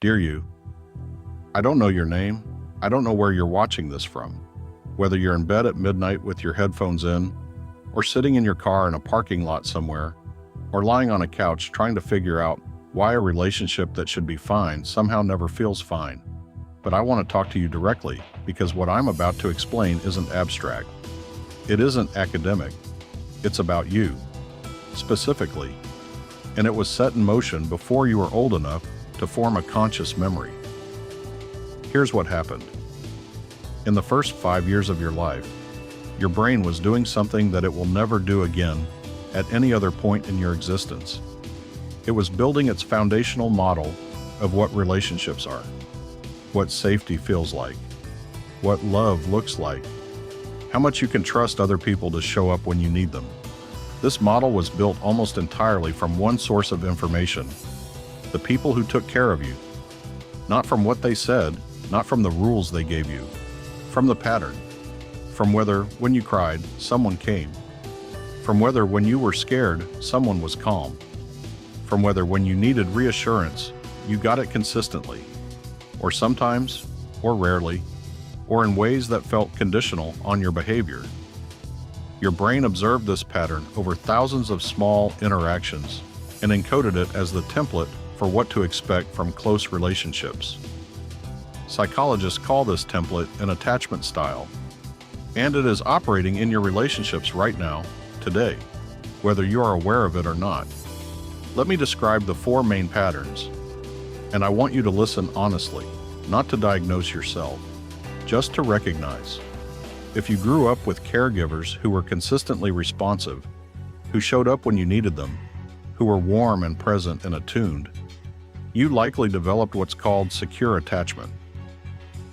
Dear you, I don't know your name. I don't know where you're watching this from. Whether you're in bed at midnight with your headphones in, or sitting in your car in a parking lot somewhere, or lying on a couch trying to figure out why a relationship that should be fine somehow never feels fine. But I want to talk to you directly because what I'm about to explain isn't abstract. It isn't academic. It's about you, specifically. And it was set in motion before you were old enough to form a conscious memory. Here's what happened. In the first 5 years of your life, your brain was doing something that it will never do again at any other point in your existence. It was building its foundational model of what relationships are, what safety feels like, what love looks like, how much you can trust other people to show up when you need them. This model was built almost entirely from one source of information: the people who took care of you. Not from what they said, not from the rules they gave you, from the pattern, from whether, when you cried, someone came, from whether, when you were scared, someone was calm, from whether, when you needed reassurance, you got it consistently, or sometimes, or rarely, or in ways that felt conditional on your behavior. Your brain observed this pattern over thousands of small interactions and encoded it as the template for what to expect from close relationships. Psychologists call this template an attachment style, and it is operating in your relationships right now, today, whether you are aware of it or not. Let me describe the 4 main patterns, and I want you to listen honestly, not to diagnose yourself, just to recognize. If you grew up with caregivers who were consistently responsive, who showed up when you needed them, who were warm and present and attuned, you likely developed what's called secure attachment.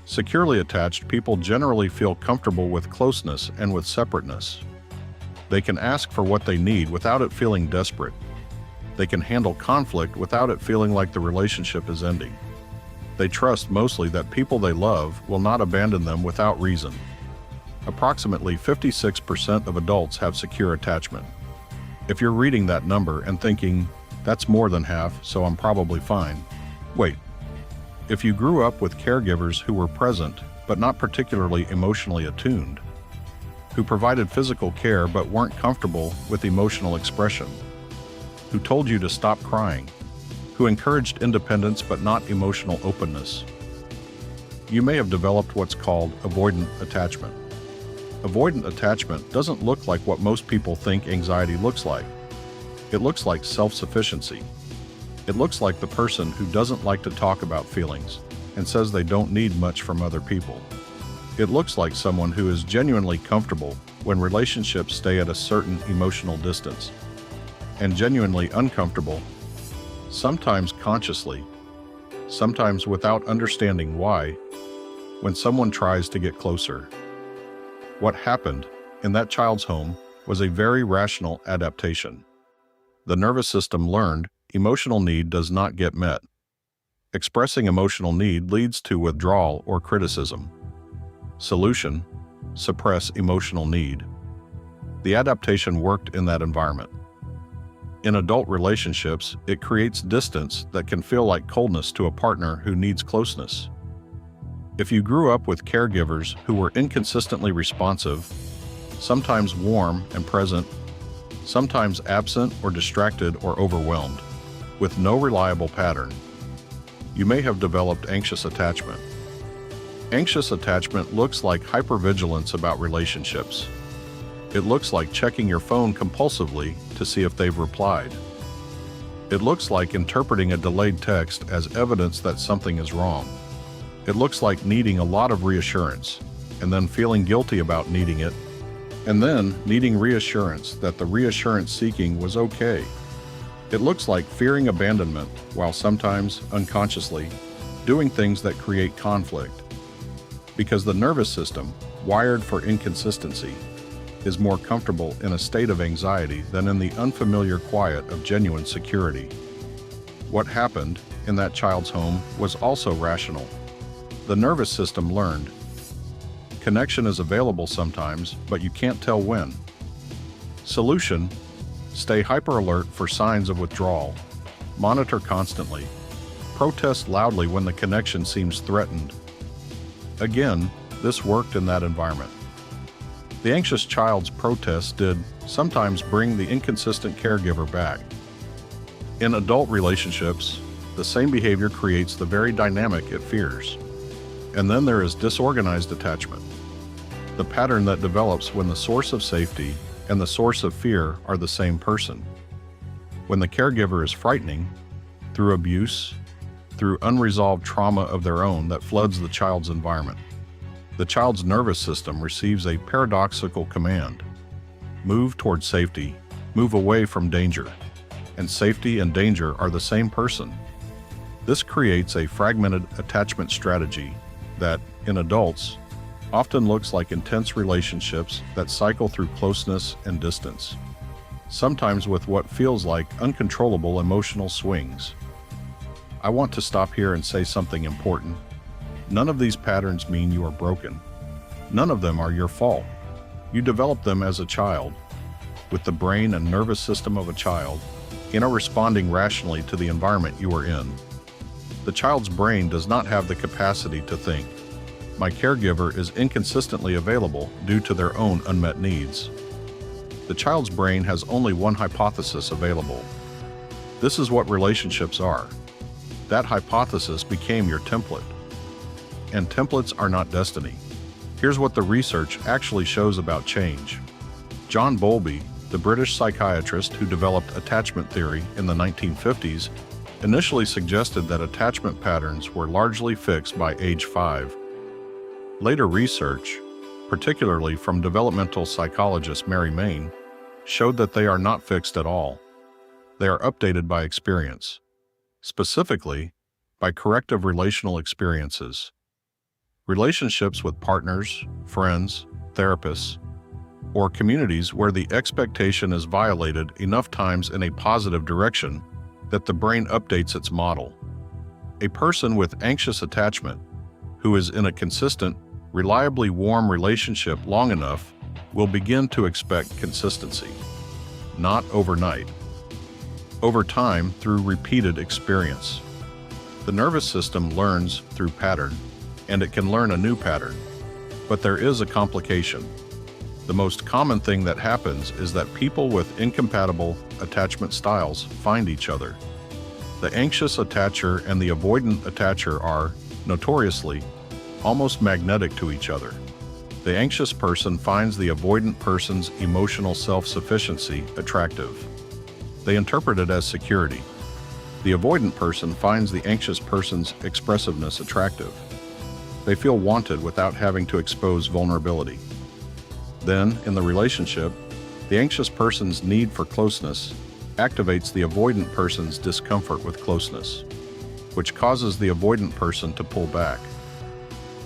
Securely attached people generally feel comfortable with closeness and with separateness. They can ask for what they need without it feeling desperate. They can handle conflict without it feeling like the relationship is ending. They trust mostly that people they love will not abandon them without reason. Approximately 56% of adults have secure attachment. If you're reading that number and thinking, that's more than half, so I'm probably fine, wait. If you grew up with caregivers who were present but not particularly emotionally attuned, who provided physical care but weren't comfortable with emotional expression, who told you to stop crying, who encouraged independence but not emotional openness, you may have developed what's called avoidant attachment. Avoidant attachment doesn't look like what most people think anxiety looks like. It looks like self-sufficiency. It looks like the person who doesn't like to talk about feelings and says they don't need much from other people. It looks like someone who is genuinely comfortable when relationships stay at a certain emotional distance, and genuinely uncomfortable, sometimes consciously, sometimes without understanding why, when someone tries to get closer. What happened in that child's home was a very rational adaptation. The nervous system learned emotional need does not get met. Expressing emotional need leads to withdrawal or criticism. Solution: suppress emotional need. The adaptation worked in that environment. In adult relationships, it creates distance that can feel like coldness to a partner who needs closeness. If you grew up with caregivers who were inconsistently responsive, sometimes warm and present, sometimes absent or distracted or overwhelmed, with no reliable pattern, you may have developed anxious attachment. Anxious attachment looks like hypervigilance about relationships. It looks like checking your phone compulsively to see if they've replied. It looks like interpreting a delayed text as evidence that something is wrong. It looks like needing a lot of reassurance, and then feeling guilty about needing it, and then needing reassurance that the reassurance seeking was okay. It looks like fearing abandonment while sometimes, unconsciously, doing things that create conflict. Because the nervous system, wired for inconsistency, is more comfortable in a state of anxiety than in the unfamiliar quiet of genuine security. What happened in that child's home was also rational. The nervous system learned. Connection is available sometimes, but you can't tell when. Solution: stay hyper alert for signs of withdrawal. Monitor constantly. protest loudly when the connection seems threatened. Again, this worked in that environment. The anxious child's protests did sometimes bring the inconsistent caregiver back. In adult relationships, the same behavior creates the very dynamic it fears. And then there is disorganized attachment, the pattern that develops when the source of safety and the source of fear are the same person. When the caregiver is frightening, through abuse, through unresolved trauma of their own that floods the child's environment, the child's nervous system receives a paradoxical command: move toward safety, move away from danger. And safety and danger are the same person. This creates a fragmented attachment strategy that, in adults, often looks like intense relationships that cycle through closeness and distance, sometimes with what feels like uncontrollable emotional swings. I want to stop here and say something important. None of these patterns mean you are broken. None of them are your fault. You developed them as a child, with the brain and nervous system of a child, responding rationally to the environment you are in. The child's brain does not have the capacity to think, "My caregiver is inconsistently available due to their own unmet needs." The child's brain has only one hypothesis available. This is what relationships are. That hypothesis became your template. And templates are not destiny. Here's what the research actually shows about change. John Bowlby, the British psychiatrist who developed attachment theory in the 1950s, initially suggested that attachment patterns were largely fixed by age 5. Later research, particularly from developmental psychologist Mary Main, showed that they are not fixed at all. They are updated by experience, specifically by corrective relational experiences. Relationships with partners, friends, therapists, or communities where the expectation is violated enough times in a positive direction that the brain updates its model. A person with anxious attachment, who is in a consistent, reliably warm relationship long enough, will begin to expect consistency. Not overnight. Over time, through repeated experience. The nervous system learns through pattern, and it can learn a new pattern. But there is a complication. The most common thing that happens is that people with incompatible attachment styles find each other. The anxious attacher and the avoidant attacher are, notoriously, almost magnetic to each other. The anxious person finds the avoidant person's emotional self-sufficiency attractive. They interpret it as security. The avoidant person finds the anxious person's expressiveness attractive. They feel wanted without having to expose vulnerability. Then, in the relationship, the anxious person's need for closeness activates the avoidant person's discomfort with closeness, which causes the avoidant person to pull back,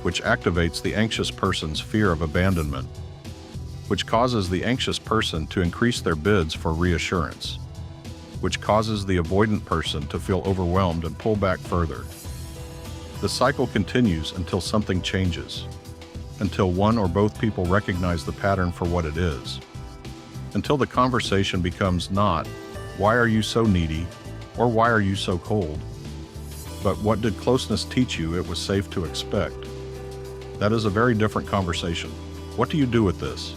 which activates the anxious person's fear of abandonment, which causes the anxious person to increase their bids for reassurance, which causes the avoidant person to feel overwhelmed and pull back further. The cycle continues until something changes, until one or both people recognize the pattern for what it is, until the conversation becomes not, "Why are you so needy?" or "Why are you so cold?" but "What did closeness teach you it was safe to expect?" That is a very different conversation. What do you do with this?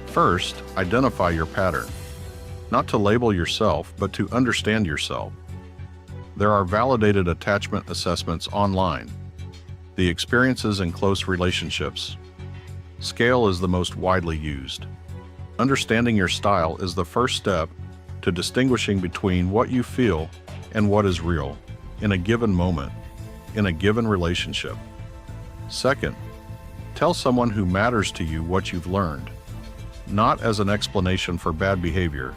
First, identify your pattern. Not to label yourself, but to understand yourself. There are validated attachment assessments online. The experiences in close relationships. Scale is the most widely used. Understanding your style is the first step to distinguishing between what you feel and what is real in a given moment, in a given relationship. Second, tell someone who matters to you what you've learned, not as an explanation for bad behavior,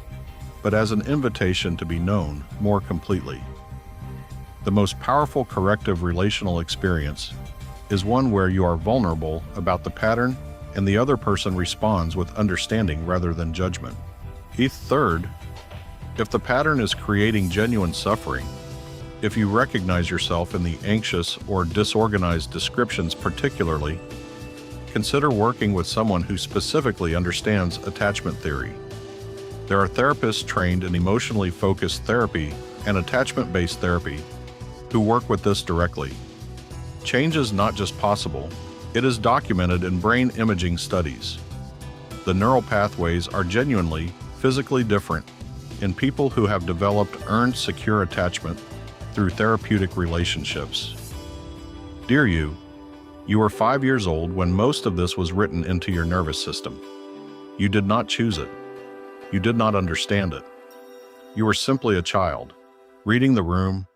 but as an invitation to be known more completely. The most powerful corrective relational experience is one where you are vulnerable about the pattern and the other person responds with understanding rather than judgment. Third, if the pattern is creating genuine suffering, if you recognize yourself in the anxious or disorganized descriptions particularly, consider working with someone who specifically understands attachment theory. There are therapists trained in emotionally focused therapy and attachment-based therapy who work with this directly. Change is not just possible, it is documented in brain imaging studies. The neural pathways are genuinely, physically different in people who have developed earned secure attachment through therapeutic relationships. Dear you, you were 5 years old when most of this was written into your nervous system. You did not choose it. You did not understand it. You were simply a child, reading the room,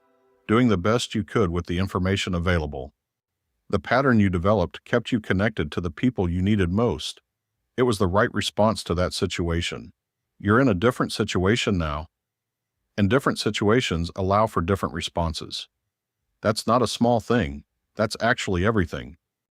doing the best you could with the information available. The pattern you developed kept you connected to the people you needed most. It was the right response to that situation. You're in a different situation now, and different situations allow for different responses. That's not a small thing. That's actually everything.